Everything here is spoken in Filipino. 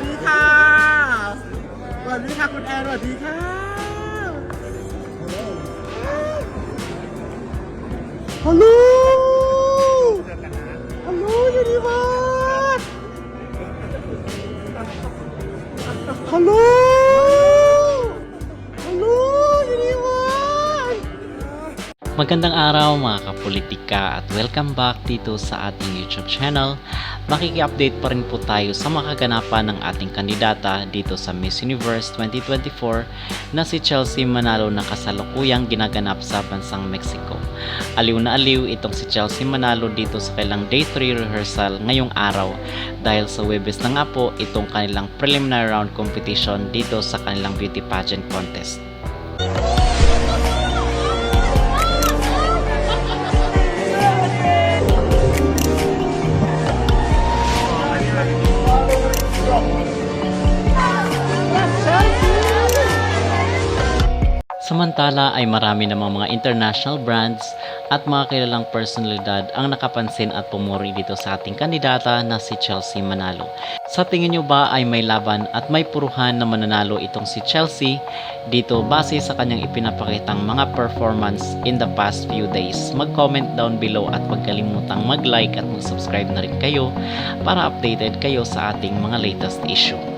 ดีค่ะสวัสดีค่ะคุณแอนสวัสดีค่ะฮัลโหลฮัลโหลยูนิเวิร์สฮัลโหลฮัลโหลยูนิเวิร์ส Magandang araw mga kapolitika at welcome back dito sa ating YouTube channel. Makiki-update pa rin po tayo sa mga kaganapan ng ating kandidata dito sa Miss Universe 2024 na si Chelsea Manalo na kasalukuyang ginaganap sa bansang Mexico. Aliw na aliw itong si Chelsea Manalo dito sa kailang Day 3 rehearsal ngayong araw dahil sa Webes na nga po itong kanilang preliminary round competition dito sa kanilang beauty pageant contest. Samantala ay marami namang mga international brands at mga kilalang personalidad ang nakapansin at pumuri dito sa ating kandidata na si Chelsea Manalo. Sa tingin nyo ba ay may laban at may puruhan na mananalo itong si Chelsea dito base sa kanyang ipinapakitang mga performance in the past few days? Mag-comment down below at huwag kalimutang mag-like at mag-subscribe na rin kayo para updated kayo sa ating mga latest issue.